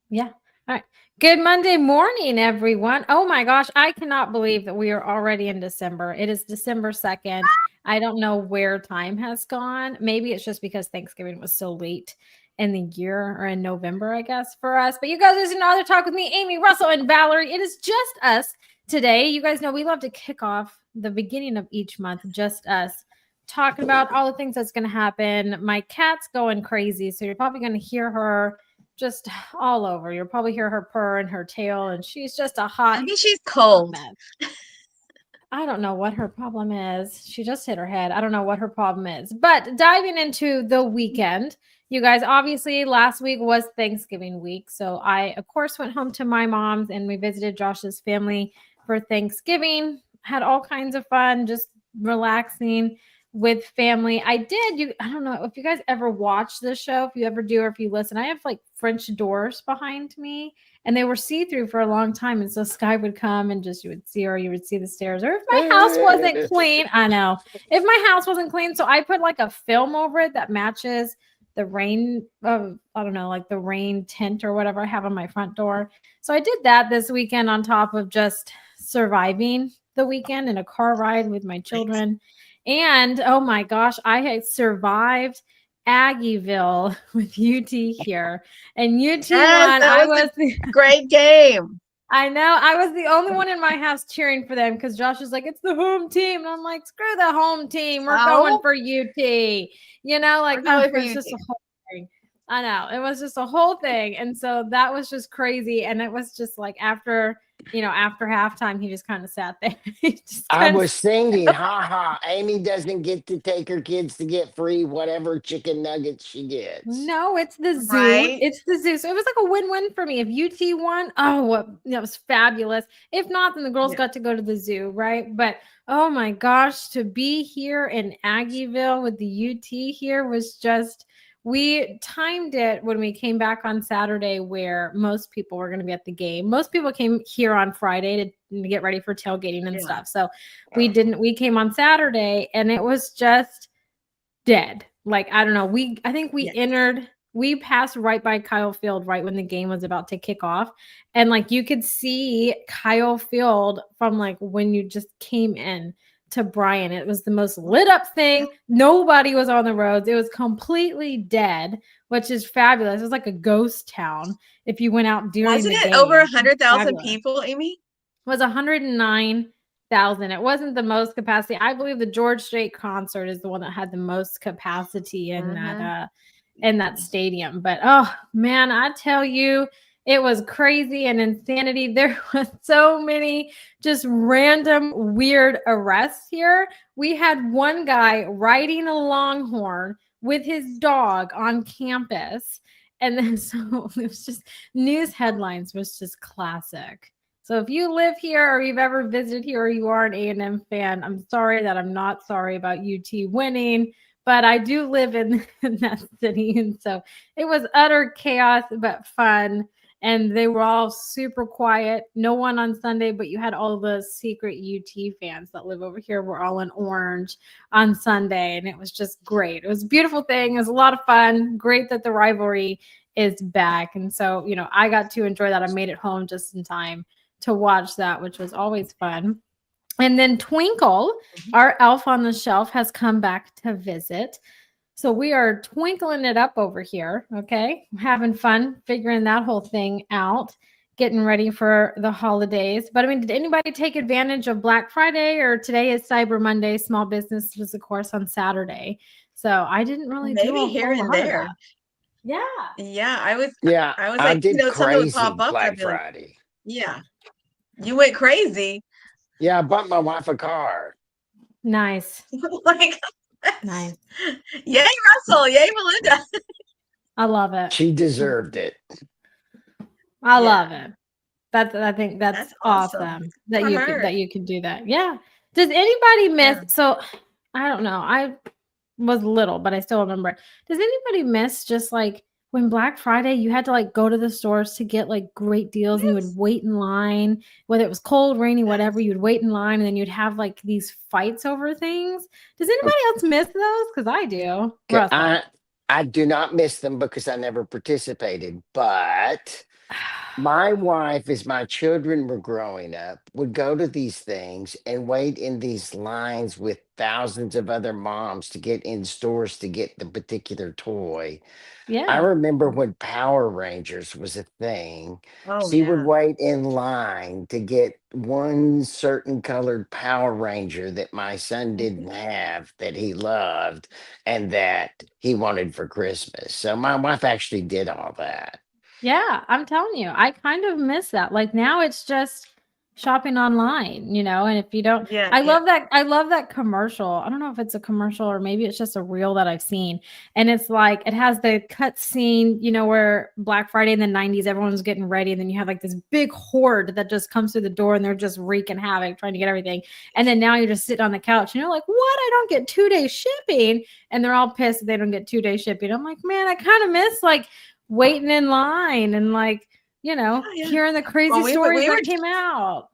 Yeah. All right. Good Monday morning, everyone. Oh my gosh, I cannot believe that we are already in December. It is December 2nd. I don't know where time has gone. Maybe it's just because Thanksgiving was so late in the year or in November, I guess, for us. But you guys listen to Author Talk with me, Aimee, Russell, and Valerie. It is just us today. You guys know we love to kick off the beginning of each month, just us talking about all the things that's going to happen. My cat's going crazy, so you're probably going to hear her just all over. You'll probably hear her purr and her tail, and she's just a hot. Maybe she's cold. I don't know what her problem is. She just hit her head. I don't know what her problem is. But diving into the weekend, you guys, obviously last week was Thanksgiving week. So I, of course, went home to my mom's and we visited Josh's family for Thanksgiving. Had all kinds of fun, just relaxing with family. I don't know if you guys ever watch this show, if you ever do, or if you listen, I have like French doors behind me and they were see-through for a long time. And so Sky would come and just, you would see her, you would see the stairs. Or if my house wasn't clean, I know. If my house wasn't clean, so I put like a film over it that matches the rain of, I don't know, like the rain tint or whatever I have on my front door. So I did that this weekend on top of just surviving the weekend in a car ride with my children. And oh my gosh, I had survived Aggieville with UT here. And UT won. I was a great game. I know. I was the only one in my house cheering for them because Josh is like, it's the home team. And I'm like, screw the home team. We're going for UT. You know, like, no, it's just a whole thing. I know. It was just a whole thing. And so that was just crazy. And it was just like after halftime, he just kind of sat there. I was thinking, Aimee doesn't get to take her kids to get free whatever chicken nuggets she gets. No, it's the zoo. Right? It's the zoo. So it was like a win-win for me. If UT won, that was fabulous. If not, then the girls got to go to the zoo, right? But oh my gosh, to be here in Aggieville with the UT here was just, we timed it when we came back on Saturday where most people were going to be at the game. Most people came here on Friday to get ready for tailgating and stuff. So we came on Saturday and it was just dead. Like, I don't know. I think we passed right by Kyle Field right when the game was about to kick off. And like, you could see Kyle Field from like when you just came in to Bryan. It was the most lit up thing. Nobody was on the roads. It was completely dead, which is fabulous. It was like a ghost town if you went out during the game. Wasn't it over 100,000 people, Aimee? It was 109,000. It wasn't the most capacity. I believe the George Strait concert is the one that had the most capacity in that stadium. But oh man, I tell you, it was crazy and insanity. There was so many just random weird arrests here. We had one guy riding a Longhorn with his dog on campus. And then so it was just news headlines was just classic. So if you live here or you've ever visited here or you are an A&M fan, I'm sorry that I'm not sorry about UT winning, but I do live in that city. And so it was utter chaos, but fun. And they were all super quiet. No one on Sunday, but you had all the secret UT fans that live over here were all in orange on Sunday. And it was just great. It was a beautiful thing. It was a lot of fun. Great that the rivalry is back. And so, I got to enjoy that. I made it home just in time to watch that, which was always fun. And then Twinkle, our elf on the shelf, has come back to visit. So we are twinkling it up over here, okay? Having fun figuring that whole thing out, getting ready for the holidays. But I mean, did anybody take advantage of Black Friday, or today is Cyber Monday? Small business was, of course, on Saturday. So I didn't really do a here and there. Yeah. Yeah, I was I like, did something would pop up. Black Friday. Yeah. You went crazy. Yeah, I bought my wife a car. Nice. Like, nice. Yay, Russell. Yay, Melinda. I love it. She deserved it. I love it. I think that's awesome that you can do that. Yeah. Does anybody miss? So I don't know. I was little, but I still remember it. Does anybody miss just like when Black Friday, you had to like go to the stores to get like great deals and you would wait in line, whether it was cold, rainy, whatever, you'd wait in line and then you'd have like these fights over things. Does anybody else miss those? Because I do. I do not miss them because I never participated, but my wife, as my children were growing up, would go to these things and wait in these lines with thousands of other moms to get in stores to get the particular toy. I Yeah. remember when Power Rangers was a thing, Oh she would yeah. wait in line to get one certain colored Power Ranger that my son didn't have that he loved and that he wanted for Christmas. So my wife actually did all that. Yeah, I'm telling you, I kind of miss that. Like now it's just shopping online, and if you don't Yeah, I yeah. love that commercial. I don't know if it's a commercial or maybe it's just a reel that I've seen. And it's like it has the cut scene, where Black Friday in the 90s, everyone's getting ready, and then you have like this big horde that just comes through the door and they're just wreaking havoc trying to get everything. And then now you're just sitting on the couch and you're like, what? I don't get 2 day shipping. And they're all pissed that they don't get 2 day shipping. I'm like, man, I kind of miss like waiting in line and like, Yeah, yeah. hearing the crazy Well, we stories were that came out.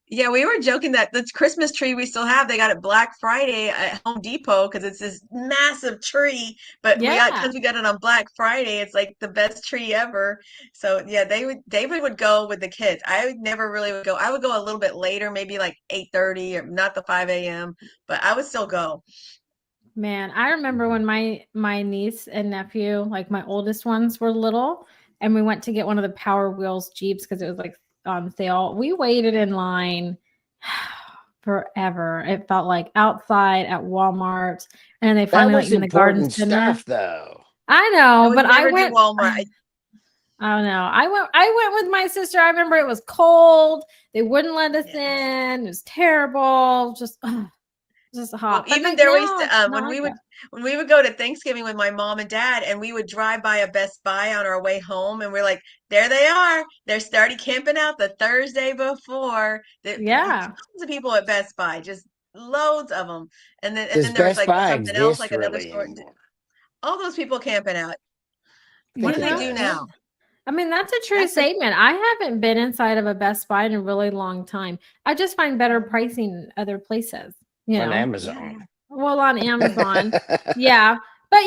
yeah, we were joking that the Christmas tree we still have, they got it Black Friday at Home Depot because it's this massive tree. But Yeah. because we got it on Black Friday, it's like the best tree ever. So yeah, David would go with the kids. I would never really would go. I would go a little bit later, maybe like 8:30 or not the 5 a.m., but I would still go. Man, I remember when my niece and nephew, like my oldest ones, were little, and we went to get one of the Power Wheels Jeeps because it was like on sale. We waited in line forever. It felt like outside at Walmart, and then they That finally let was you in the garden important center. stuff, though. I I know, would but I never do went. Walmart. I don't know. I went with my sister. I remember it was cold. They wouldn't let us Yes. in. It was terrible. Just Well, hot. But even like there we used now, it's to not like that. when we would go to Thanksgiving with my mom and dad, and we would drive by a Best Buy on our way home, and we're like, there they are. They're starting camping out the Thursday before. Yeah. Tons of people at Best Buy, just loads of them. And Does then there was Best like Buy something else, like exist another really store. anymore? All those people camping out. I What think do You it they know, do yeah. does. now? I mean, that's a true That's the statement. I haven't been inside of a Best Buy in a really long time. I just find better pricing other places, you On know. yeah, yeah. Amazon. Well, on Amazon. Yeah. But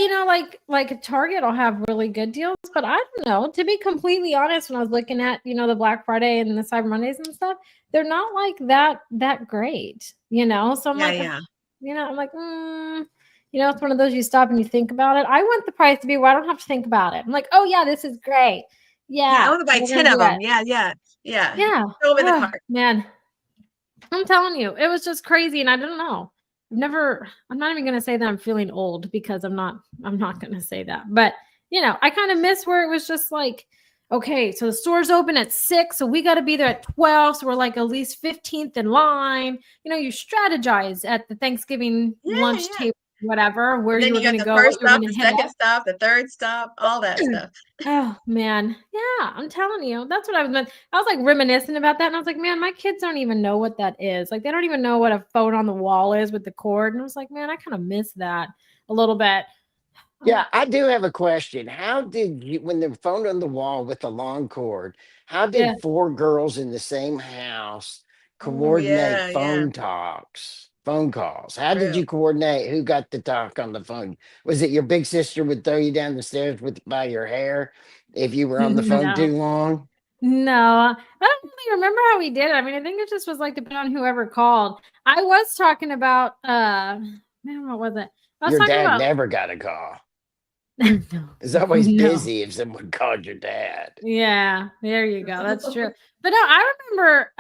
like Target will have really good deals, but I don't know. To be completely honest, when I was looking at, the Black Friday and the Cyber Mondays and stuff, they're not like that great. So I'm Yeah, like, yeah. I'm like, it's one of those you stop and you think about it. I want the price to be where I don't have to think about it. I'm like, oh yeah, this is great. Yeah, I Yeah, want to buy we're 10 gonna of do them. it. Yeah, yeah. Yeah. Yeah. Throw them in the Oh cart. man. I'm telling you, it was just crazy, and I don't know. I'm not even gonna say that I'm feeling old because I'm not gonna say that. But I kind of miss where it was just like, okay, so the store's open at 6, so we gotta be there at 12. So we're like at least 15th in line. You strategize at the Thanksgiving Yeah, lunch yeah. table, whatever, where And you then were you got gonna the go, what first you were stop, gonna the hit second up. stop, the third stop, all that stuff. Oh man, yeah, I'm telling you, that's what I was like reminiscing about that, and I was like, man, my kids don't even know what that is. Like, they don't even know what a phone on the wall is with the cord, and I was like, man, I kind of miss that a little bit. Yeah, I do have a question. How did you, when the phone on the wall with the long cord, how Yeah, did four girls in the same house Oh coordinate yeah, yeah. phone talks, phone calls? How did True. you coordinate who got the talk on the phone? Was it your big sister would throw you down the stairs with by your hair if you were on the phone no, too long? no, I don't really remember how we did it. I mean, I think it just was like depending on whoever called. I was talking about, man, what was it? I was Your talking dad about. never got a call. No, It's always no. busy if someone called your dad. Yeah, there you go. That's true. But no, I remember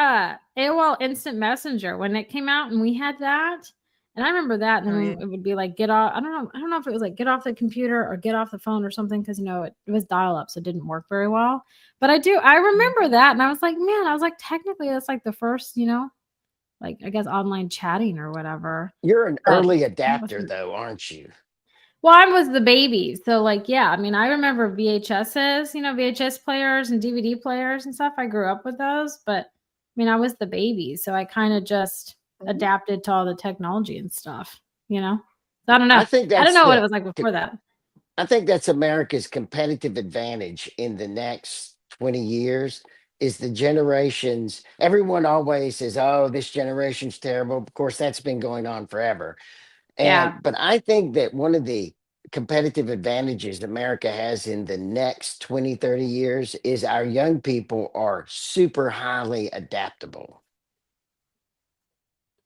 AOL Instant Messenger when it came out and we had that. And I remember that. And Oh yeah. then it would be like get off. I don't know if it was like get off the computer or get off the phone or something, because it was dial up, so it didn't work very well. But I remember that. And I was like, man, I was like, technically that's like the first, like I guess online chatting or whatever. You're an But early it adapter, wasn't. though, aren't you? Well, I was the baby. So like, yeah, I mean, I remember VHSs, VHS players and DVD players and stuff. I grew up with those, but I mean, I was the baby. So I kind of just Mhm. adapted to all the technology and stuff. So I don't I know. think I don't that's know what it the was like before that. I think that's America's competitive advantage in the next 20 years is the generations. Everyone always says, "Oh, this generation's terrible." Of course, that's been going on forever. Yeah. But I think that one of the competitive advantages America has in the next 20, 30 years is our young people are super highly adaptable.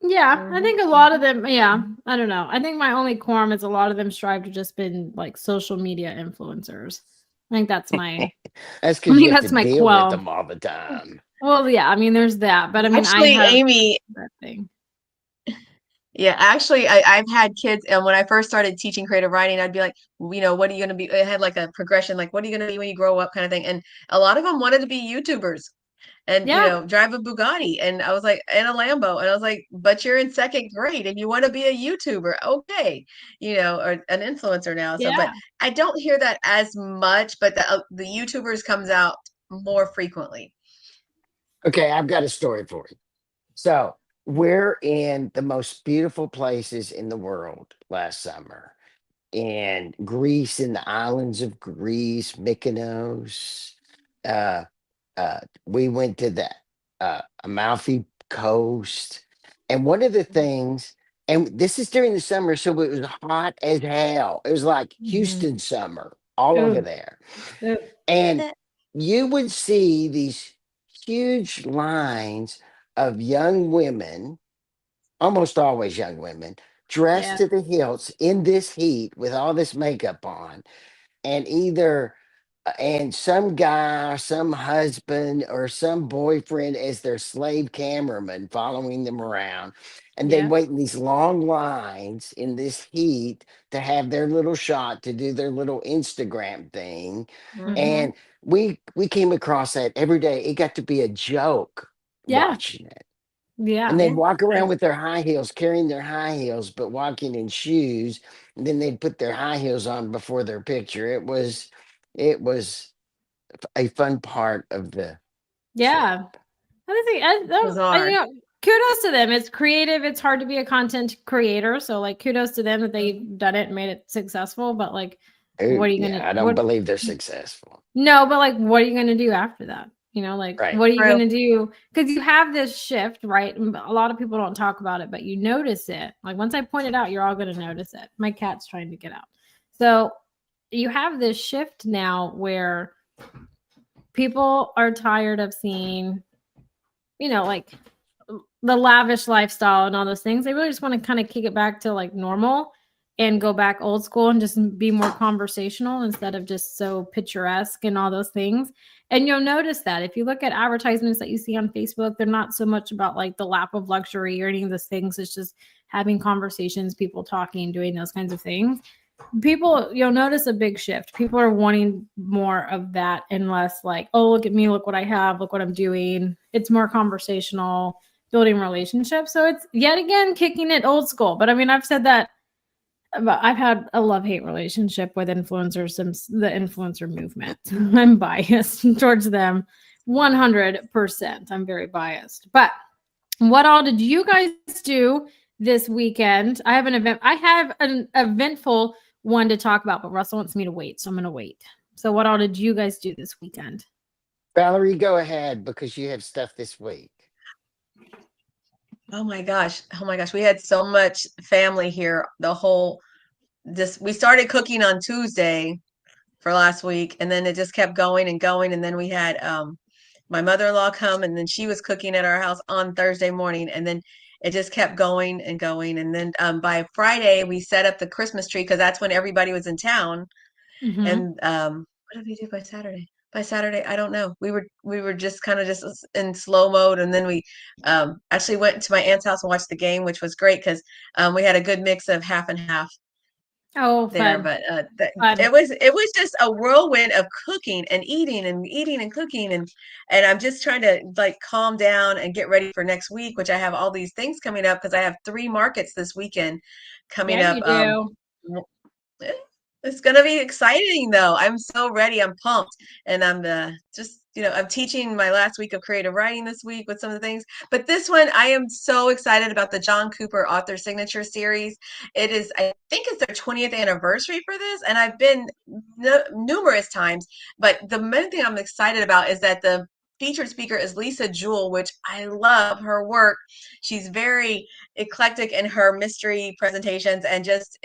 Yeah, I think a lot of them, yeah, I don't know. I think my only qualm is a lot of them strive to just been like social media influencers. I think that's my That's I because you think have to that's my deal with quell. them all the time. Well, yeah, I mean, there's that, but I mean, I Actually, have Aimee, that thing. yeah, actually, I've had kids, and when I first started teaching creative writing, I'd be like, you know, what are you going to be? I had like a progression, like, what are you going to be when you grow up, kind of thing. And a lot of them wanted to be YouTubers and, you Yeah, know, drive a Bugatti. And I was like, and a Lambo. And I was like, but you're in second grade and you want to be a YouTuber. Okay. You know, or an influencer now. So, but yeah, I don't hear that as much, but the YouTubers comes out more frequently. Okay, I've got a story for you. So we're in the most beautiful places in the world last summer. In Greece, in the islands of Greece, Mykonos. Uh, we went to the Amalfi Coast. And one of the things, and this is during the summer, so it was hot as hell. It was like mhm. Houston summer all over Ooh, there. ooh, And Eh, you would see these huge lines of young women, almost always young women, dressed yeah, to the hilts in this heat with all this makeup on, and either and some guy, some husband, or some boyfriend as their slave cameraman following them around. And they yeah, wait in these long lines in this heat to have their little shot to do their little Instagram thing. mhm. mhm. And we came across that every day. It got to be a joke Yeah, watching it. And yeah, they'd Yeah. walk around with their high heels, carrying their high heels, but walking in shoes. And then they'd put their high heels on before their picture. It was a fun part of the trip. yeah. I think you Bizarre. know, kudos to them. It's creative. It's hard to be a content creator, so like kudos to them that they've Mhm. done it and made it successful. But like, Ooh, what are you gonna yeah, I don't what? believe they're successful. No, but like, what are you gonna do after that? You know, like, Right. what are you True. gonna do? Because you have this shift, right? And a lot of people don't talk about it, but you notice it. Like once I point it out, you're all gonna notice it. My cat's trying to get out. So you have this shift now where people are tired of seeing, you know, like the lavish lifestyle and all those things. They really just want to kind of kick it back to like normal and go back old school and just be more conversational instead of just so picturesque and all those things. And you'll notice that if you look at advertisements that you see on Facebook, they're not so much about like the lap of luxury or any of those things. It's just having conversations, people talking, doing those kinds of things. People, you'll notice a big shift. People are wanting more of that and less like, oh, look at me, look what I have, look what I'm doing. It's more conversational, building relationships. So it's yet again kicking it old school. But I mean, I've said that but I've had a love-hate relationship with influencers since the influencer movement. I'm biased towards them 100%. I'm very biased. But what all did you guys do this weekend? I have an event. I have an eventful one to talk about, but Russell wants me to wait, so I'm going to wait. So what all did you guys do this weekend? Valerie, go ahead because you have stuff this week. Oh my gosh. Oh my gosh. We had so much family here. We started cooking on Tuesday for last week, and then it just kept going and going. And then we had my mother-in-law come, and then she was cooking at our house on Thursday morning, and then it just kept going and going. And then by Friday we set up the Christmas tree because that's when everybody was in town. Mm-hmm. And what did we do by Saturday? By Saturday, I don't know. We were just kind of just in slow mode, and then we actually went to my aunt's house and watched the game, which was great because we had a good mix of half and half Oh, there. fun, But fun. it was just a whirlwind of cooking and eating and cooking, and I'm just trying to like calm down and get ready for next week, which I have all these things coming up because I have 3 markets this weekend coming Yeah, up. you do. Eh, It's gonna be exciting though. I'm so ready. I'm pumped. And I'm just, I'm teaching my last week of creative writing this week with some of the things. But this one, I am so excited about the John Cooper author signature series. It is, I think it's their 20th anniversary for this, and I've been numerous times. But the main thing I'm excited about is that the featured speaker is Lisa Jewell, which I love her work. She's very eclectic in her mystery presentations, and just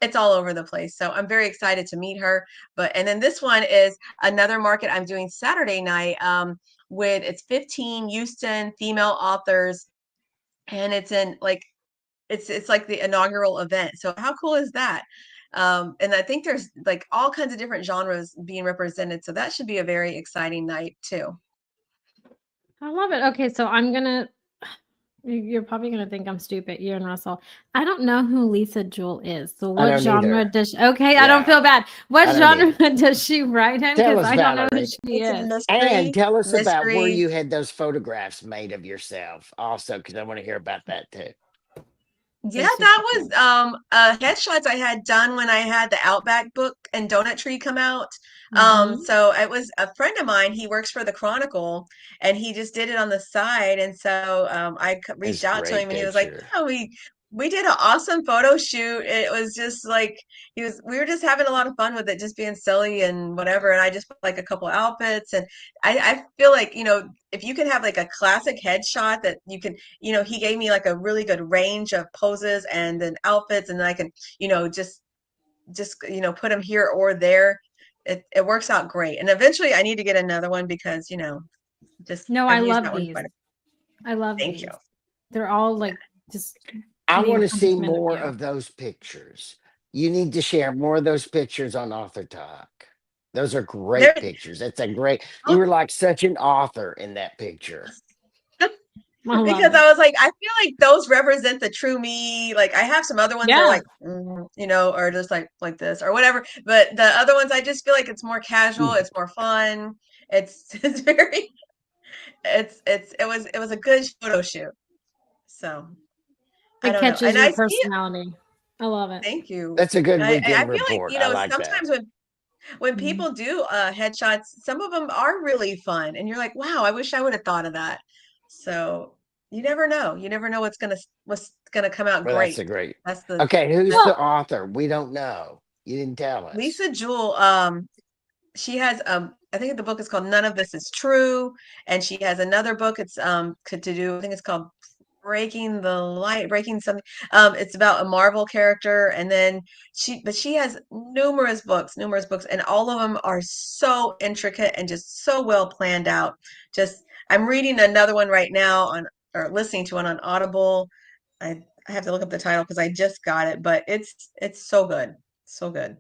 it's all over the place. So I'm very excited to meet her. And then this one is another market I'm doing Saturday night with it's 15 Houston female authors, and it's in like it's like the inaugural event. So how cool is that? And I think there's like all kinds of different genres being represented. So that should be a very exciting night too. I love it. Okay, so you're probably gonna think I'm stupid, you and Russell. I don't know who Lisa Jewell is. So I what don't genre either. does I Yeah. don't feel bad. What I don't genre does she write in? Tell Because us, I don't know who Valerie. she It's a is. mystery. And tell us about where mystery. you had those photographs made of yourself also, because I want to hear about that too. Yeah, that was headshots I had done when I had the Outback book and Donut Tree come out. So it was a friend of mine, he works for the Chronicle, and he just did it on the side. And so reached out to him, and he was like, picture. "Yeah, we did an awesome photo shoot. It was just like we were just having a lot of fun with it, just being silly and whatever." And I just put like a couple outfits, and I feel like, if you can have like a classic headshot that you can, he gave me like a really good range of poses and then outfits, and then I can, just put them here or there. It works out great. And eventually I need to get another one because, No, I've I used love that one these. quite a. I love Thank these. you. They're all like just I the want to see accomplishment more you. of those pictures. You need to share more of those pictures on AuthorTalk. Those are great pictures. That's a great. You were like such an author in that picture. Because I was like, I feel like those represent the true me. Like I have some other ones that are like, or just like this or whatever. But the other ones, I just feel like it's more casual. It's more fun. It's very. It was a good photo shoot. So I It don't know, catches and your I see. personality. I love it. Thank you. That's a good I weekend feel like, report. I like that. sometimes when people do headshots, some of them are really fun, and you're like, wow, I wish I would have thought of that. So you never know. You never know what's gonna come out Well, great. that's a great. That's the Okay, who's the author? We don't know. You didn't tell us. Lisa Jewell. She has I think the book is called None of This Is True, and she has another book. It's to do. I think it's called Breaking the Light, Breaking something. It's about a Marvel character, and then she has numerous books, and all of them are so intricate and just so well planned out. Just I'm reading another one right now or listening to one on Audible. I have to look up the title because I just got it, but it's so good, so good.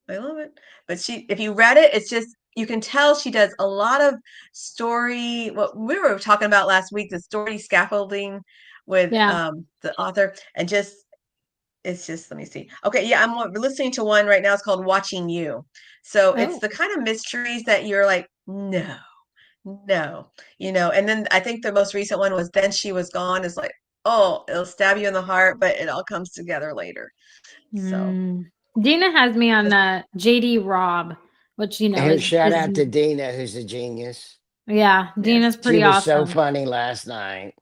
I love it. But if you read it, it's just, you can tell she does a lot of story. What we were talking about last week, the story scaffolding with the author, and it's just, let me see. Okay, yeah, I'm listening to one right now. It's called Watching You. So it's the kind of mysteries that you're like, no, and then I think the most recent one was Then She Was Gone. Is like, oh, it'll stab you in the heart, but it all comes together later. So Dina has me on JD Robb, which shout out to Dina, who's a genius. Yeah, Dina's pretty awesome. She was so funny last night.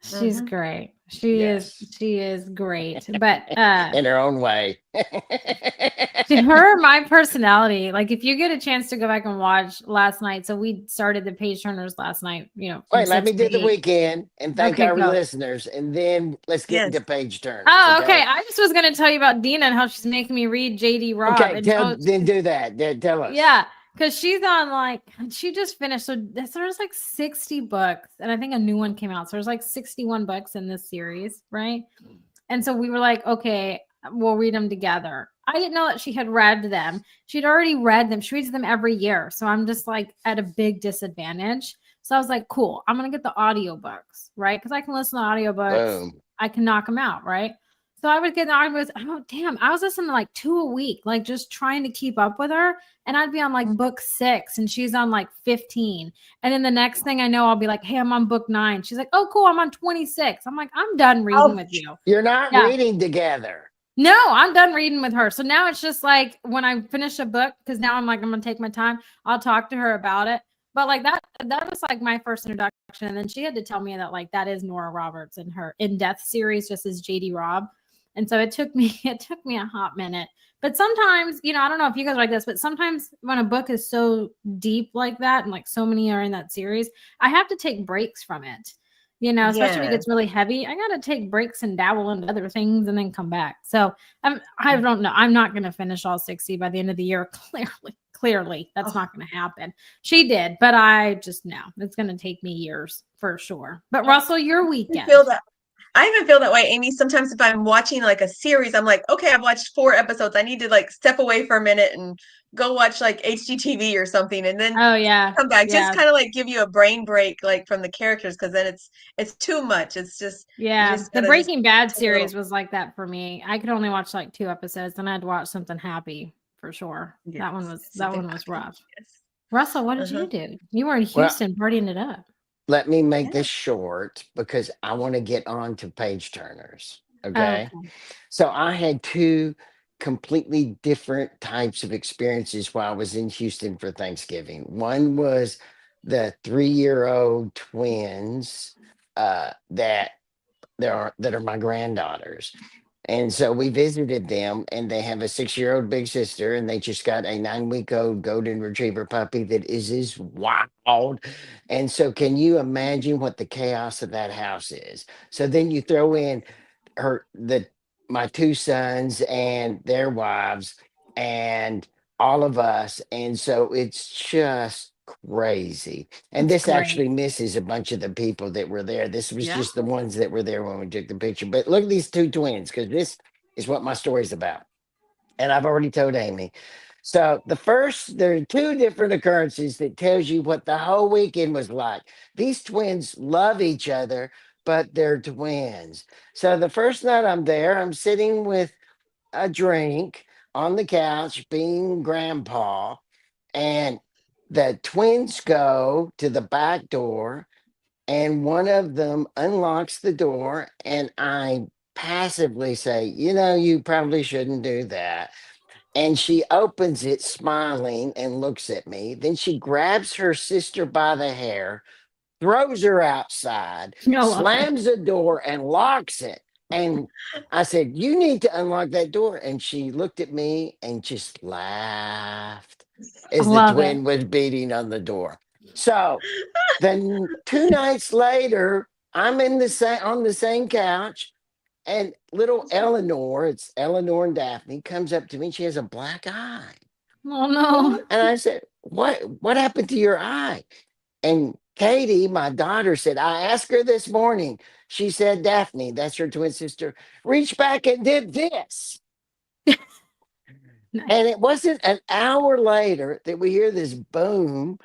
She's great. She is great. But in her own way. My personality, like if you get a chance to go back and watch last night. So we started the page turners last night, Wait, let me do the weekend and thank our listeners, and then let's get into page turners. Oh, okay. I just was gonna tell you about Dina and how she's making me read JD Robb. Okay, then do that. Tell us. Yeah. Because she's on she just finished. So there's like 60 books, and I think a new one came out. So there's like 61 books in this series, right? And so we were like, okay, we'll read them together. I didn't know that she had read them. She'd already read them. She reads them every year. So I'm just like at a big disadvantage. So I was like, cool, I'm going to get the audiobooks, right? Because I can listen to audiobooks. Boom. I can knock them out, right? So I would get the audiobooks. Oh, damn. I was listening to like 2 a week, like just trying to keep up with her. And I'd be on like book 6 and she's on like 15. And then the next thing I know, I'll be like, hey, I'm on book 9. She's like, oh, cool. I'm on 26. I'm like, I'm done reading with you. You're not reading together. No, I'm done reading with her. So now it's just like when I finish a book, because now I'm like, I'm going to take my time. I'll talk to her about it. But like that was like my first introduction. And then she had to tell me that like that is Nora Roberts in her In Death series, just as JD Robb. And so it took me a hot minute. But sometimes, I don't know if you guys are like this, but sometimes when a book is so deep like that, and like so many are in that series, I have to take breaks from it You know, especially if it Yeah. gets really heavy, I gotta take breaks and dabble into other things and then come back. So I don't know. I'm not gonna finish all 60 by the end of the year. Clearly, that's not gonna happen. She did, but I just know it's gonna take me years for sure. But Russell, your weekend. I even feel that way, Amy. Sometimes if I'm watching like a series, I'm like, okay, I've watched 4 episodes. I need to like step away for a minute and go watch like HGTV or something, and then Oh yeah, come back. yeah. Just kind of like give you a brain break, like from the characters, because then it's too much. It's just Yeah. just The gotta Breaking Bad take a little. series was like that for me. I could only watch like 2 episodes, and I'd watch something happy for sure. Yes, That one was something rough. happy. Yes. Russell, what did you do? You were in Well, Houston partying it up. let me make Yeah. this short because I want to get on to page turners. Oh, Okay. okay. So I had 2 completely different types of experiences while I was in Houston for Thanksgiving. One was the 3-year-old twins that are my granddaughters. And so we visited them, and they have a 6-year-old big sister, and they just got a 9-week-old golden retriever puppy that is as wild. And so, can you imagine what the chaos of that house is? So then you throw in my 2 sons and their wives and all of us, and so it's just crazy. And That's this great. actually misses a bunch of the people that were there. This was Yeah. just the ones that were there when we took the picture. But look at these 2 twins, because this is what my story's about. And I've already told Amy. So there are 2 different occurrences that tells you what the whole weekend was like. These twins love each other, but they're twins. So the first night I'm there, I'm sitting with a drink on the couch being grandpa, and the twins go to the back door, and one of them unlocks the door, and I passively say, you probably shouldn't do that. And she opens it smiling and looks at me. Then she grabs her sister by the hair, throws her outside, I love it. slams the door, and locks it. And I said, "You need to unlock that door." And she looked at me and just laughed I as the love it. twin was beating on the door. So then 2 nights later, I'm on the same couch, and little Eleanor, it's Eleanor and Daphne, comes up to me. She has a black eye. Oh no. And I said, What happened to your eye? And Katie, my daughter, said, I asked her this morning. She said, Daphne, that's her twin sister, reached back and did this. Nice. And it wasn't an hour later that we hear this boom,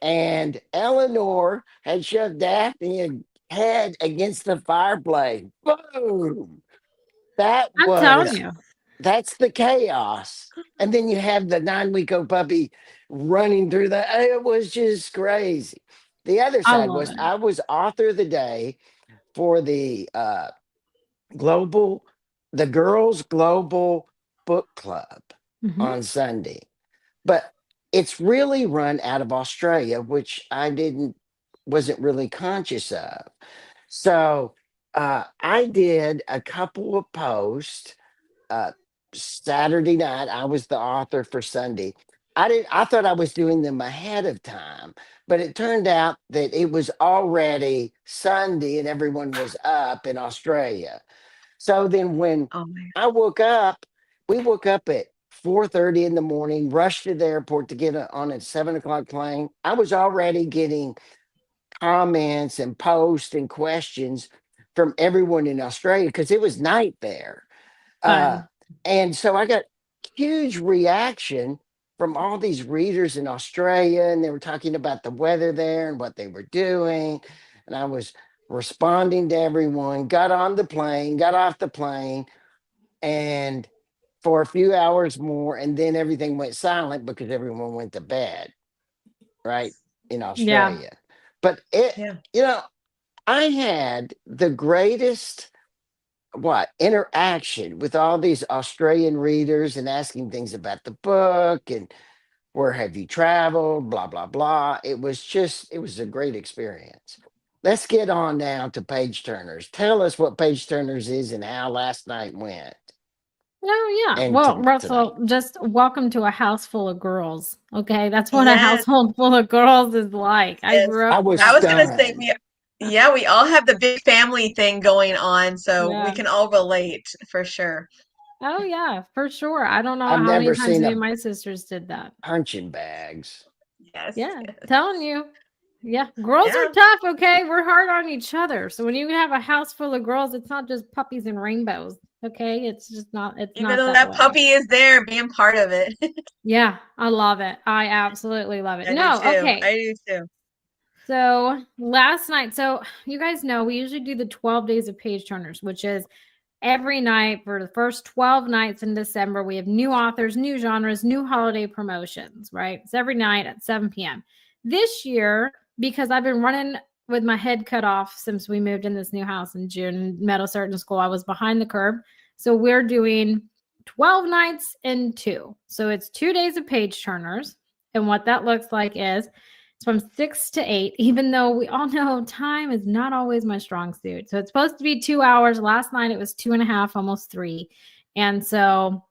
and Eleanor had shoved Daphne's head against the fireplace. Boom. I'm telling you. That's the chaos. And then you have the 9-week-old puppy running through it was just crazy. The other I side love was it. I was author of the day for the girls global book club Mhm. on Sunday. But it's really run out of Australia, which wasn't really conscious of. So I did a couple of posts Saturday night. I was the author for Sunday. I thought I was doing them ahead of time, but it turned out that it was already Sunday and everyone was up in Australia. So then when Oh man. I woke up, we woke up at 4:30 in the morning, rushed to the airport to get on a 7 o'clock plane. I was already getting comments and posts and questions from everyone in Australia because it was night there. Uh, Fun. and so I got huge reaction from all these readers in Australia, and they were talking about the weather there and what they were doing. And I was responding to everyone, got on the plane, got off the plane, and for a few hours more, and then everything went silent because everyone went to bed, right? In Yeah. Australia. But Yeah. I had the greatest interaction with all these Australian readers and asking things about the book and where have you traveled, blah blah blah. It was a great experience. Let's get on now to page turners. Tell us what page turners is and how last night went. Oh yeah. And Well, tonight. Russell, just welcome to a house full of girls. Okay, that's what a Yes. household full of girls is like. I Yes. grew up I with was I that. was gonna say stunned. Yeah, we all have the big family thing going on, so we Yeah. can all relate for sure. Oh yeah, for sure. I don't know I've how many never times seen me a and my sisters did that. punching bags. Yes, Yeah, yes. telling you. Yeah, girls are Yeah. tough, okay? We're hard on each other. So when you have a house full of girls, it's not just puppies and rainbows, okay? It's Even not though that that way. puppy is there being part of it. Yeah, I love it. I absolutely love it. I do No, too. okay. I do too. So last night, so you guys know we usually do the 12 days of page turners, which is every night for the first 12 nights in December. We have new authors, new genres, new holiday promotions, right? It's every night at 7 p.m. This year, because I've been running with my head cut off since we moved in this new house in June, Meadow Certain School, I was behind the curve. So we're doing 12 nights in 2. So it's 2 days of page turners. And what that looks like is it's from 6 to 8, even though we all know time is not always my strong suit. So it's supposed to be 2 hours. Last night it was 2.5, almost 3. And so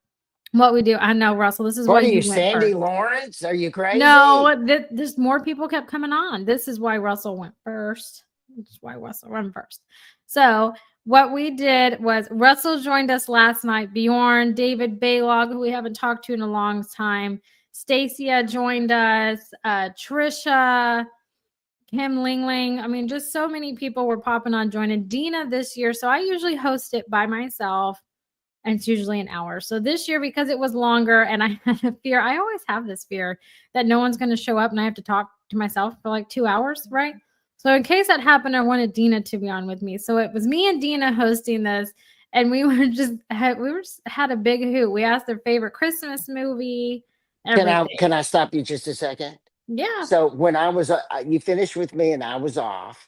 what we do, I know, Russell, this is why What are you, you went Sandy first. Lawrence? Are you crazy? No, there's more people kept coming on. This is why Russell went first. This is why Russell went first. So what we did was Russell joined us last night. Bjorn, David Baylog, who we haven't talked to in a long time. Stacia joined us. Trisha, Kim Ling Ling. I mean, just so many people were popping on joining. Dina this year. So I usually host it by myself, and it's usually an hour. So this year, because it was longer and I had a fear, I always have this fear that no one's going to show up and I have to talk to myself for like 2 hours, right? So in case that happened, I wanted Dina to be on with me. So it was me and Dina hosting this, and we were just had a big hoot. We asked their favorite Christmas movie, everything. Can I stop you just a second? Yeah. So when I was you finished with me and I was off.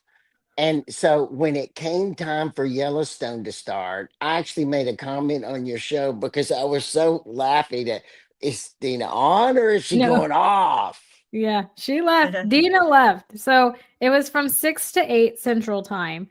And so when it came time for Yellowstone to start, I actually made a comment on your show because I was so laughing at, is Dina on or is she No. going off? Yeah, she left. Dina left. So it was from 6 to 8 Central Time.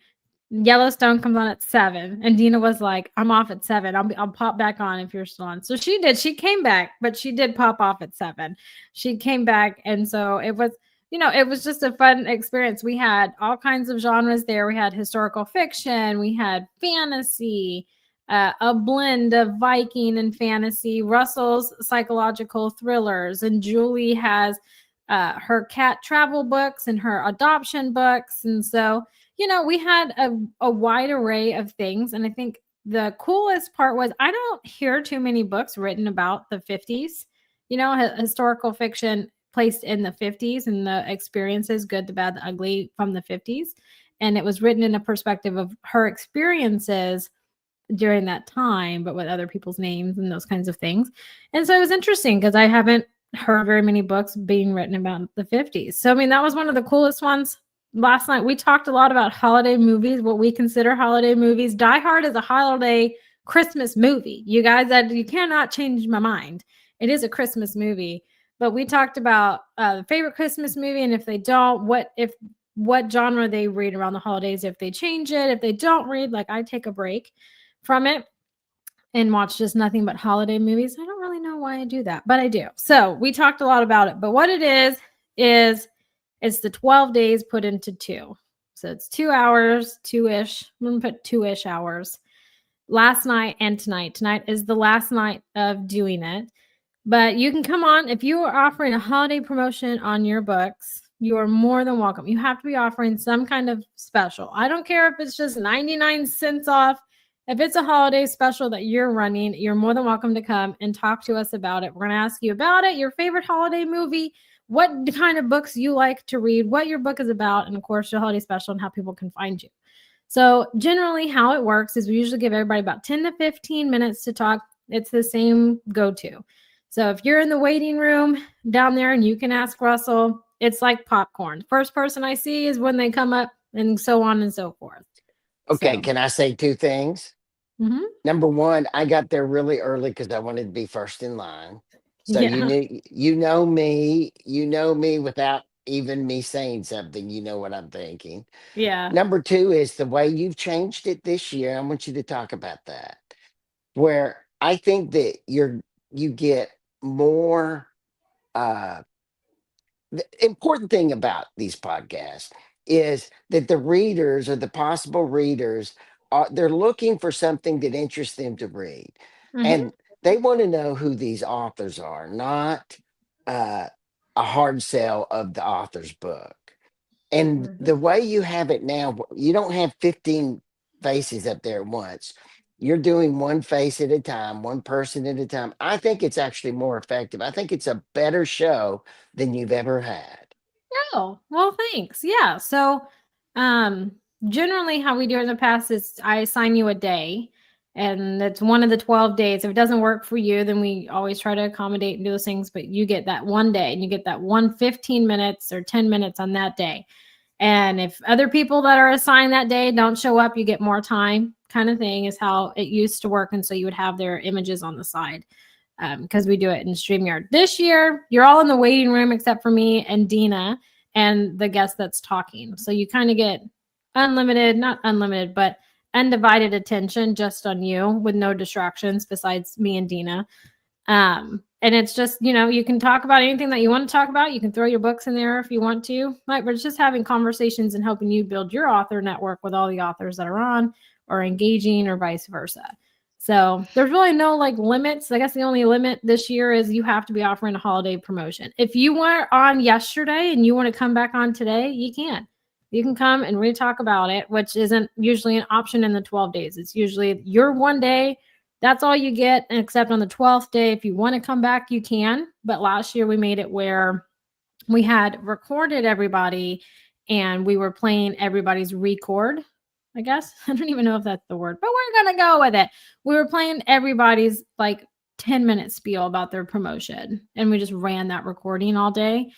Yellowstone comes on at 7, and Dina was like, "I'm off at 7. I'll pop back on if you're still on." So she did. She came back, but she did pop off at 7. She came back, and so it was, it was just a fun experience. We had all kinds of genres there. We had historical fiction, we had fantasy, a blend of Viking and fantasy. Russell's psychological thrillers, and Julie has her cat travel books and her adoption books, and so we had a wide array of things. And I think the coolest part was I don't hear too many books written about the 50s, historical fiction placed in the 50s and the experiences, good, the bad, the ugly from the 50s. And it was written in a perspective of her experiences during that time, but with other people's names and those kinds of things. And so it was interesting because I haven't heard very many books being written about the 50s. So, I mean, that was one of the coolest ones. Last night, we talked a lot about holiday movies, what we consider holiday movies. Die Hard is a holiday Christmas movie. You guys, you cannot change my mind. It is a Christmas movie. But we talked about favorite Christmas movie, and if they don't, what genre they read around the holidays, if they change it, if they don't read, like I take a break from it and watch just nothing but holiday movies. I don't really know why I do that, but I do. So we talked a lot about it. But what it is it's the 12 days put into 2. So it's 2 hours, 2-ish. I'm going to put 2-ish hours. Last night and tonight. Tonight is the last night of doing it. But you can come on. If you are offering a holiday promotion on your books, you are more than welcome. You have to be offering some kind of special. I don't care if it's just 99 cents off. If it's a holiday special that you're running, you're more than welcome to come and talk to us about it. We're going to ask you about it, your favorite holiday movie, what kind of books you like to read, what your book is about, and of course, your holiday special and how people can find you. So generally how it works is we usually give everybody about 10 to 15 minutes to talk. It's the same go-to. So if you're in the waiting room down there and you can ask Russell, it's like popcorn. First person I see is when they come up, and so on and so forth. Okay, So. can I say 2 things? Mm-hmm. Number one, I got there really early because I wanted to be first in line. So Yeah. you know me without even me saying something, you know what I'm thinking. Yeah. Number two is the way you've changed it this year. I want you to talk about that. Where I think that you get more the important thing about these podcasts is that the readers or the possible readers they're looking for something that interests them to read, and they want to know who these authors are, not uh, a hard sell of the author's book. And the way you have it now, you don't have 15 faces up there at once. You're doing one face at a time, one person at a time. I think it's actually more effective. I think it's a better show than you've ever had. Oh, well, thanks. Yeah. So, generally how we do it in the past is I assign you a day, and it's one of the 12 days. If it doesn't work for you, then we always try to accommodate and do those things, but you get that one day and you get that 15 minutes or 10 minutes on that day. And if other people that are assigned that day don't show up, you get more time, kind of thing is how it used to work. And so you would have their images on the side. Because we do it in StreamYard. This year, you're all in the waiting room except for me and Dina and the guest that's talking. So you kind of get unlimited, not unlimited, but undivided attention just on you with no distractions besides me and Dina. And it's just, you can talk about anything that you want to talk about. You can throw your books in there if you want to. Like, we're just having conversations and helping you build your author network with all the authors that are on or engaging or vice versa. So there's really no limits. I guess the only limit this year is you have to be offering a holiday promotion. If you were on yesterday and you want to come back on today, you can. You can come and re-talk about it, which isn't usually an option in the 12 days. It's usually your one day. That's all you get, except on the 12th day. If you want to come back, you can. But last year we made it where we had recorded everybody and we were playing everybody's record. I guess. I don't even know if that's the word, but we're going to go with it. We were playing everybody's 10-minute spiel about their promotion, and we just ran that recording all day.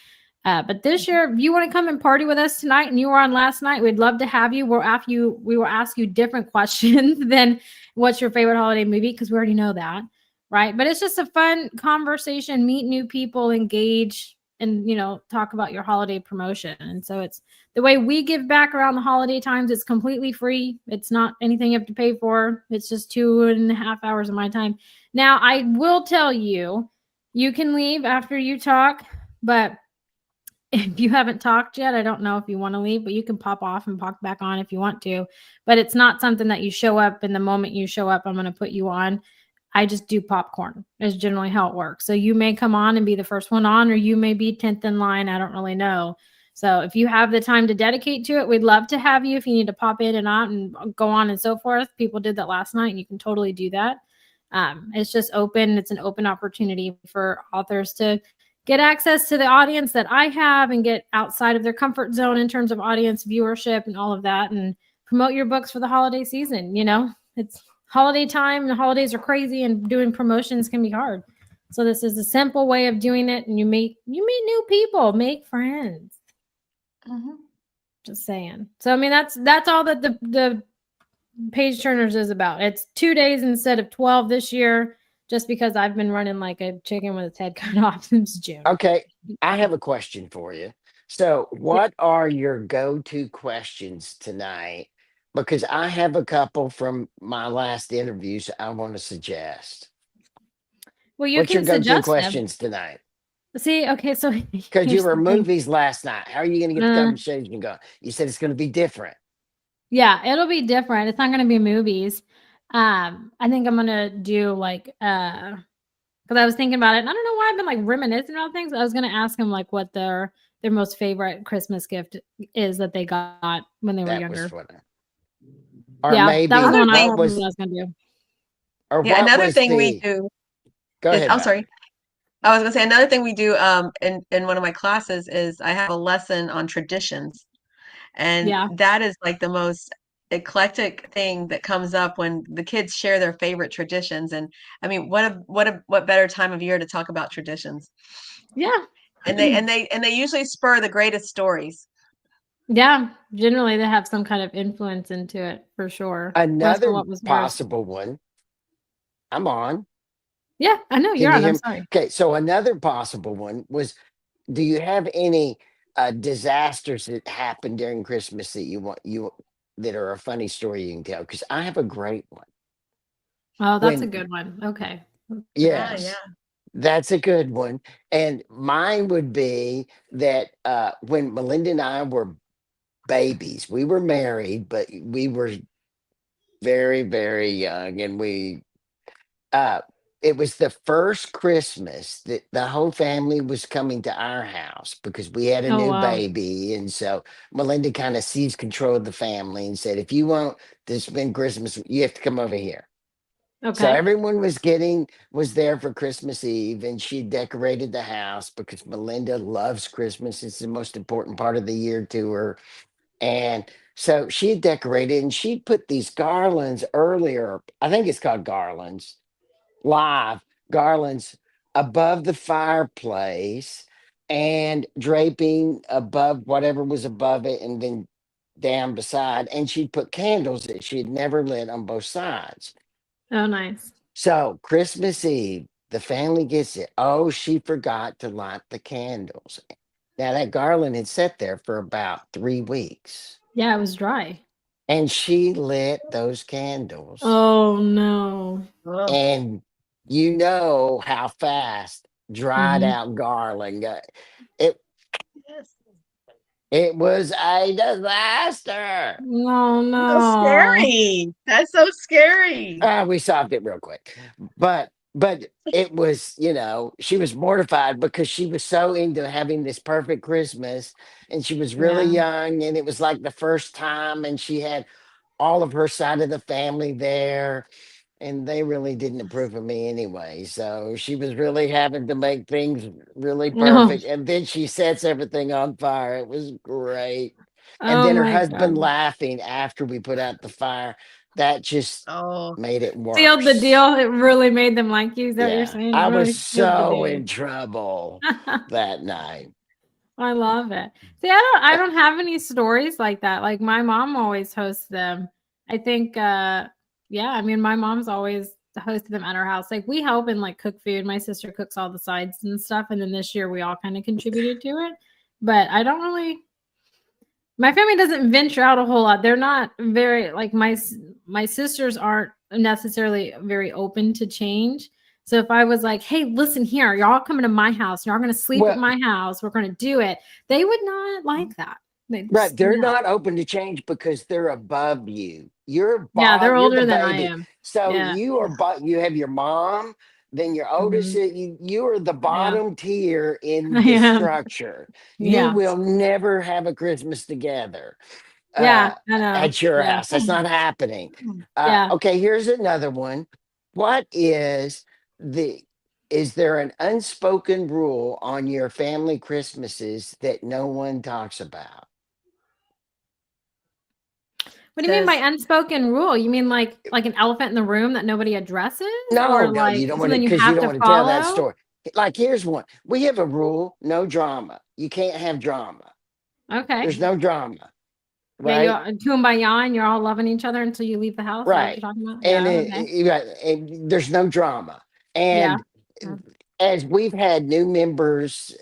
But this year, if you want to come and party with us tonight and you were on last night, we'd love to have you. We will ask you different questions than what's your favorite holiday movie, because we already know that, right? But it's just a fun conversation, meet new people, engage, and talk about your holiday promotion. And so it's the way we give back around the holiday times. It's completely free. It's not anything you have to pay for. It's just 2.5 hours of my time. Now, I will tell you, you can leave after you talk, but if you haven't talked yet, I don't know if you want to leave, but you can pop off and pop back on if you want to. But it's not something that you show up, and the moment you show up, I'm going to put you on. I just do popcorn. Is generally how it works. So you may come on and be the first one on, or you may be 10th in line. I don't really know. So if you have the time to dedicate to it, we'd love to have you. If you need to pop in and out and go on and so forth, people did that last night, and you can totally do that. It's just open. It's an open opportunity for authors to get access to the audience that I have and get outside of their comfort zone in terms of audience viewership and all of that, and promote your books for the holiday season. It's holiday time and the holidays are crazy, and doing promotions can be hard. So this is a simple way of doing it, and you meet new people, make friends. Just saying. So I mean, that's all that the Page Turners is about. It's 2 days instead of 12 this year, just because I've been running like a chicken with its head cut off since June. Okay, I have a question for you. So, what are your go-to questions tonight? Because I have a couple from my last interviews I want to suggest. Well, you What's your can go-to suggest them. questions tonight? See, okay, so Because you were movies last night. How are you going to get the Uh-huh. conversation going? You said it's going to be different. Yeah, it'll be different. It's not going to be movies. I think I'm going to do because I was thinking about it, and I don't know why I've been reminiscing about things. I was going to ask them what their most favorite Christmas gift is that they got when they were That younger. was what or Yeah, maybe that was one I what was was going to do. or Yeah, what another was thing the we do go is, ahead, I'm Val. sorry. I was gonna say another thing we do in one of my classes is I have a lesson on traditions. And Yeah. that is the most eclectic thing that comes up when the kids share their favorite traditions. And I mean, what better time of year to talk about traditions? Yeah. And they usually spur the greatest stories. Yeah, generally they have some kind of influence into it for sure. Another what was yours? possible one. I'm on. Yeah, I know Can you're you on. hear I'm me? sorry. Okay, so another possible one was, do you have any disasters that happened during Christmas that are a funny story you can tell? Because I have a great one. Oh, that's a When good one. Okay. yes, Yeah. that's a good one. And mine would be that when Melinda and I were babies. We were married, but we were very, very young, and uh it was the first Christmas that the whole family was coming to our house because we had a Oh new wow. baby. And so Melinda kind of seized control of the family and said, if you want to spend Christmas, you have to come over here. So Okay. everyone was there for Christmas Eve, and she decorated the house because Melinda loves Christmas. It's the most important part of the year to her. And so she had decorated, and she put these garlands earlier. I think it's called garlands, live garlands above the fireplace and draping above whatever was above it, and then down beside. And she'd put candles that she had never lit on both sides. Oh nice. So Christmas Eve, the family gets it. Oh, she forgot to light the candles. Now that garland had sat there for about 3 weeks, Yeah, it was dry. and she lit those candles. Oh no. Oh, And you know how fast dried Hmm. out garland got. It yes. it was a disaster. Oh So no. scary. That's so scary. We solved it real quick. But it was, she was mortified because she was so into having this perfect Christmas, and she was really Yeah. young, and it was like the first time, and she had all of her side of the family there, and they really didn't approve of me anyway. So she was really having to make things really No. perfect. And then she sets everything on fire. It was great. And Oh then her my husband god. laughing after we put out the fire, that just Oh, made it Sealed the worse. deal. It really made them like you. Is that what you're Yeah. saying? It I was really sealed the so deal. in trouble that night. I love it. See, I don't have any stories like that. Like my mom always hosts them. I think yeah, I mean my mom's always hosted them at her house. Like we help and like cook food. My sister cooks all the sides and stuff, and then this year we all kind of contributed to it. But I don't really, my family doesn't venture out a whole lot. They're not very like my sisters aren't necessarily very open to change. So if I was like, "Hey, listen here, y'all coming to my house, y'all going to sleep at Well, my house, we're going to do it," they would not like that. They right. just They're no. not open to change because they're above you. Yeah, they're You're the older than I baby. am. So Yeah, you have your mom, then your oldest, mhm, you are the yeah, bottom tier in the yeah, structure. You yeah, will never have a Christmas together yeah. uh, I know. at your Yeah, house. That's not happening. yeah. Okay, here's another one. What the is there an unspoken rule on your family Christmases that no one talks about? What do you mean by says unspoken rule? You mean like an elephant in the room that nobody addresses, No, or no, like you don't want to, something you because you have don't to want to tell that follow? story. Like, here's one. We have a rule: no drama. You can't have drama. Okay. There's no drama, Yeah, you're right? kumbaya and you're all loving each other until you leave the house. Is that what Right. you're talking about? And Yeah. Okay. and there's no drama. Yeah. And as we've had new members,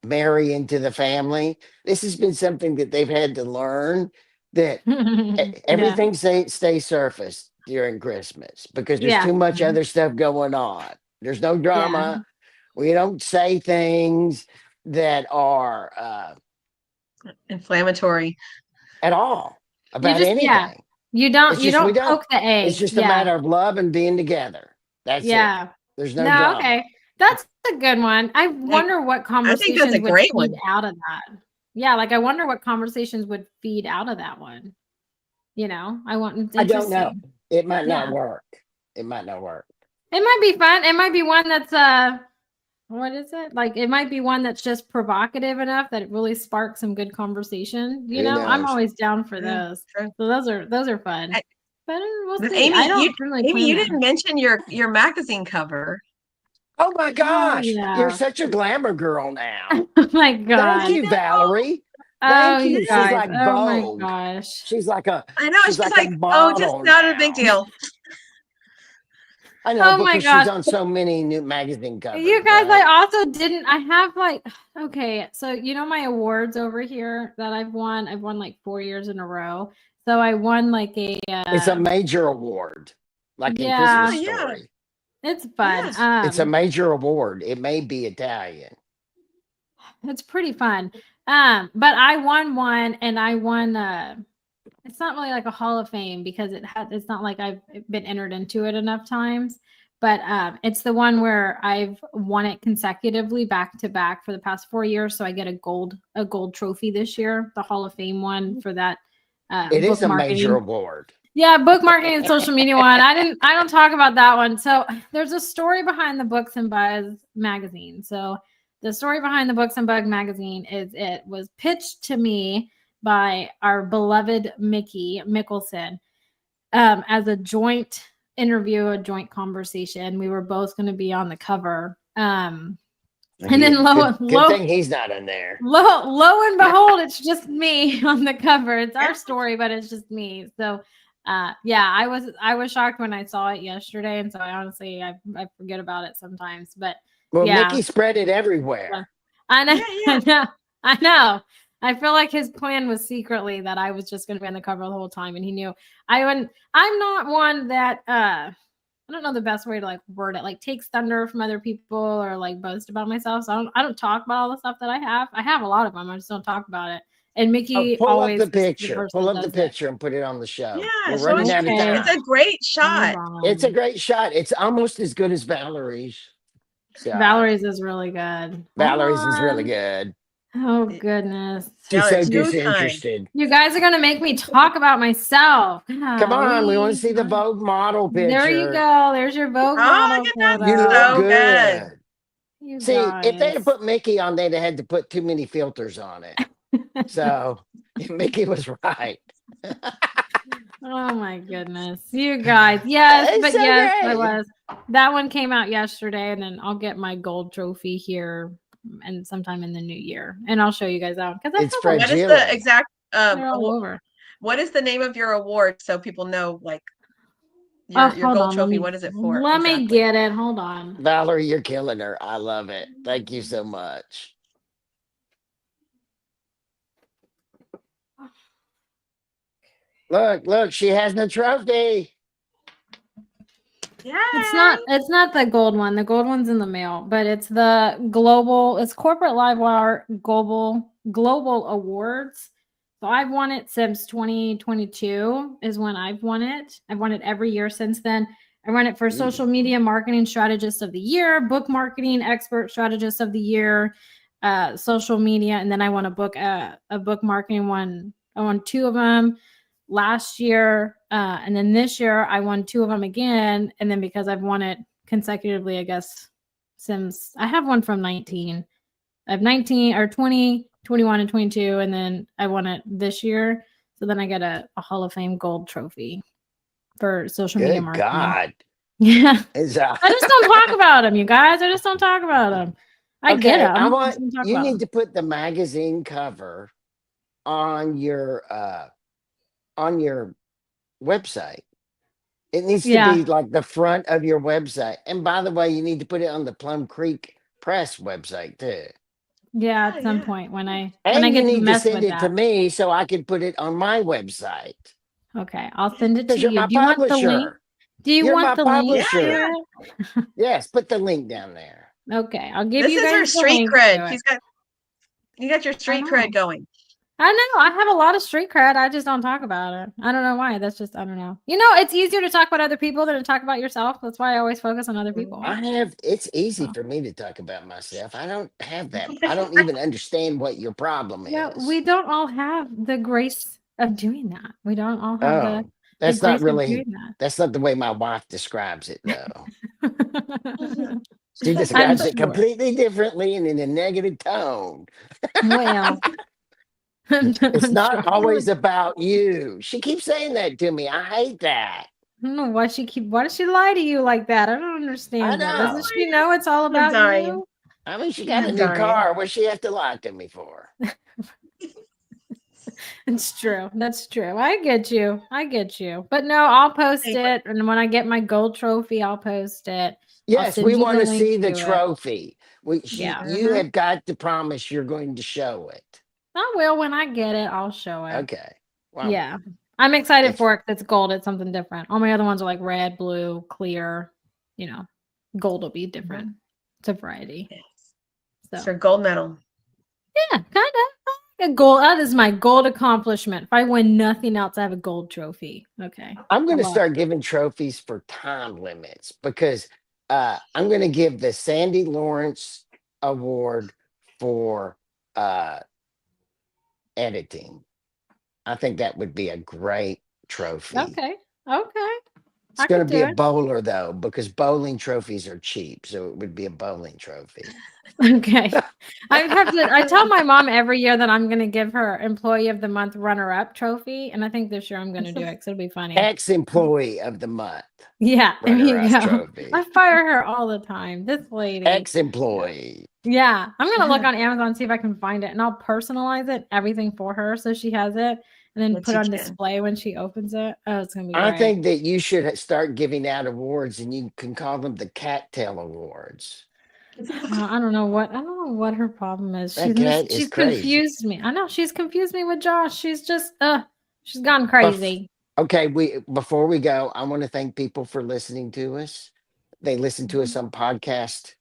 marry into the family, this has been something that they've had to learn, that Yeah. everything stay surface during Christmas because there's Yeah. too much Mhm. other stuff going on. There's no Yeah. drama. We don't say things that are inflammatory. at all You about just yeah. anything. It's You just we don't don't. poke the It's egg. just a Yeah. matter of love and being together. That's it. Yeah. There's no No, drama. okay. That's a good one. I Like, wonder what I think that's a conversations would great feed one. out of that. Yeah, like I wonder what conversations would feed out of that one. I want it's I don't know. interesting. It might not Yeah. work. It might not work. It might be fun. It might be one that's what is it? Like it might be one that's just provocative enough that it really sparks some good conversation. Who I'm knows? always down for Yeah, those. true. So those are fun. I- But we'll But see. I don't really Amy, plan you them. didn't mention your magazine cover. Oh my Oh gosh, you're yeah. such a glamour girl now. Oh my Thank god. you, Valerie. Oh, Thank you you. She's guys. like Oh my Vogue. gosh. She's like a I know. she's She's like a like, oh, just model not a big now. deal. I know, Oh my because she's gosh. on so many new magazine covers, You guys, I right? also didn't. I have like, okay, so my awards over here that I've won. I've won like 4 years in a row. So I won like a, It's a major award, like in Oh Christmas yeah, yeah, Story. it's fun. yes. It's a major award. It may be Italian. It's pretty fun. But I won one, and I won. It's not really like a Hall of Fame because it's not like I've been entered into it enough times. But it's the one where I've won it consecutively back to back for the past 4 years. So I get a gold trophy this year, the Hall of Fame one for that. It book is a marketing. major award. Yeah, book marketing and social media one. I don't talk about that one. So there's a story behind the Books and Buzz magazine. So the story behind the Books and Buzz magazine is it was pitched to me by our beloved Mickey Mickelson as a joint interview, a joint conversation. We were both going to be on the cover. And then good thing he's not in there. Lo and behold, it's just me on the cover. It's our story, but it's just me. So yeah, I was shocked when I saw it yesterday, and so I honestly I forget about it sometimes. But well, yeah. Mickey spread it everywhere. I know, I know. I feel like his plan was secretly that I was just going to be on the cover the whole time, and he knew I wouldn't. I'm not one that I don't know the best way to like word it, like takes thunder from other people or like boast about myself. So I don't talk about all the stuff that I have. I have a lot of them. I just don't talk about it. And Mickey pull always up the picture. Pull up the picture and put it on the show. Yeah, we're running out of time. It's a great shot. It's a great shot. It's almost as good as Valerie's. So, Valerie's is really good. Valerie's is really good. Oh goodness. She's so disinterested. You guys are gonna make me talk about myself. Come on, we want to see the Vogue model picture. There you go. There's your Vogue model photo. You look so good. You see, guys. if they had put Mickey on, they'd have had to put too many filters on it. So Mickey was right. Oh my goodness. You guys. Yes, but so yes, great. I was. That one came out yesterday, and then I'll get my gold trophy here and sometime in the new year. And I'll show you guys out. Because it's fragile. What is the exact all over. What is the name of your award so people know like your gold trophy? What is it for? Let me get it. Hold on. Valerie, you're killing her. I love it. Thank you so much. Look, she has the trophy. Yeah. It's not the gold one. The gold one's in the mail, but it's the it's Corporate Livewire Global Awards. So I've won it since 2022 is when I've won it. I've won it every year since then. I won it for Social Media Marketing Strategist of the Year, Book Marketing Expert Strategist of the Year, Social Media, and then I won a book marketing one. I won 2 of them last year, and then this year I won 2 of them again. And then because I've won it consecutively, I guess since I have one from 19, I have 19 or 20, 21, and 22, and then I won it this year. So then I get a Hall of Fame gold trophy for social media marketing. God. Yeah. I just don't talk about them, you guys. I just don't talk about them. I get them. You need to put the magazine cover on your website. It needs to be like the front of your website. And by the way, you need to put it on the Plum Creek Press website too. Yeah, at some point when I get to mess with that. Send it to me so I can put it on my website. Okay, I'll send it to you. Do you want the link? Do you want the link? Yeah. Yes, put the link down there. Okay, I'll give you guys her street cred. You got your street cred going. I know. I have a lot of street cred. I just don't talk about it. I don't know why. That's just, I don't know. You know, it's easier to talk about other people than to talk about yourself. That's why I always focus on other people. It's easy for me to talk about myself. I don't have that. I don't even understand what your problem is. Yeah, we don't all have the grace of doing that. We don't all have that's not really, that's not the way my wife describes it though. She describes it completely differently and in a negative tone. Well, it's not always about you. She keeps saying that to me. I hate that. I don't know why does she lie to you like that? I don't understand that. Doesn't she know it's all about you? I mean, she got a new car. What she have to lie to me for? It's true. That's true. I get you. But no, I'll post it. And when I get my gold trophy, I'll post it. Yes, we want to see the trophy. You have got to promise you're going to show it. I will. When I get it, I'll show it. Okay. Well, yeah. I'm excited for it. It's gold. It's something different. All my other ones are like red, blue, clear. You know, gold will be different. It's a variety. Yes. So. It's your gold medal. Yeah, kind of. A gold. That is my gold accomplishment. If I win nothing else, I have a gold trophy. Okay. I'm going to How about- start giving trophies for time limits because I'm going to give the Sandy Lawrence Award for editing. I think that would be a great trophy. Okay. It's I going to could be do a it. bowler though, because bowling trophies are cheap, so it would be a bowling trophy. Okay. I tell my mom every year that I'm gonna give her employee of the month runner-up trophy. And I think this year I'm gonna do it because it'll be funny. Ex-employee of the month. Yeah, there you Runner-up go. trophy. I fire her all the time. This lady. Ex-employee. Yeah. I'm gonna look on Amazon, see if I can find it, and I'll personalize it, everything for her so she has it, and then Yes, put you on can. display when she opens it. Oh, it's gonna be I great. think that you should start giving out awards, and you can call them the Cattail Awards. I don't know what her problem is. That cat is She's crazy. confused me. I know she's confused me with Josh. She's just she's gone crazy. Okay, before we go, I want to thank people for listening to us. They listen to us on podcast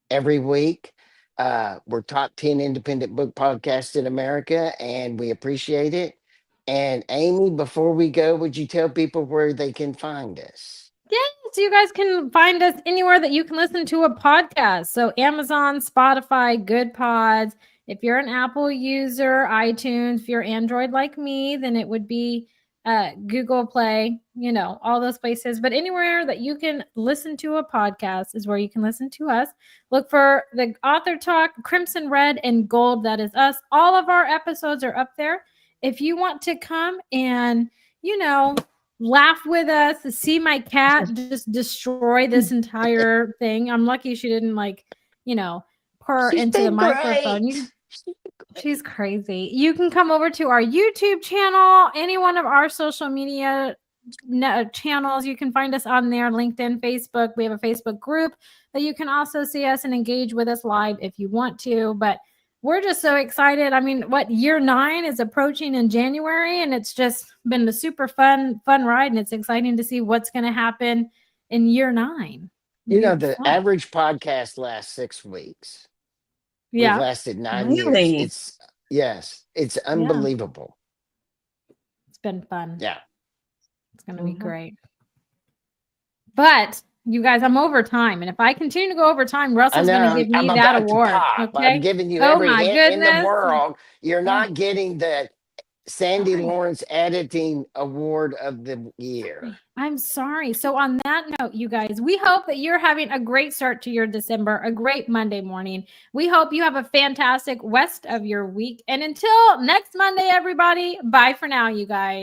every week. We're top 10 independent book podcasts in America, and we appreciate it. And Aimee, before we go, would you tell people where they can find us? Yes, you guys can find us anywhere that you can listen to a podcast. So Amazon, Spotify, Good Pods. If you're an Apple user, iTunes. If you're Android like me, then it would be Google Play, all those places. But anywhere that you can listen to a podcast is where you can listen to us. Look for the Author Talk, Crimson Red and Gold. That is us. All of our episodes are up there. If you want to come and, laugh with us, see my cat just destroy this entire thing. I'm lucky she didn't purr She's into the been microphone. great. She's crazy. You can come over to our YouTube channel, any one of our social media channels. You can find us on there, LinkedIn, Facebook. We have a Facebook group that you can also see us and engage with us live if you want to. But we're just so excited. I mean, year 9 is approaching in January, and it's just been a super fun ride, and it's exciting to see what's going to happen in year 9. The average podcast lasts 6 weeks. Yeah. We've lasted 9 Really? years. It's unbelievable. It's been fun. Yeah. It's going to be great. But you guys, I'm over time. And if I continue to go over time, Russell's going to give me that award. Okay? I'm giving you every hint in the world. You're not getting the Sandy Lawrence Editing Award of the Year. I'm sorry. So on that note, you guys, we hope that you're having a great start to your December, a great Monday morning. We hope you have a fantastic rest of your week. And until next Monday, everybody, bye for now, you guys.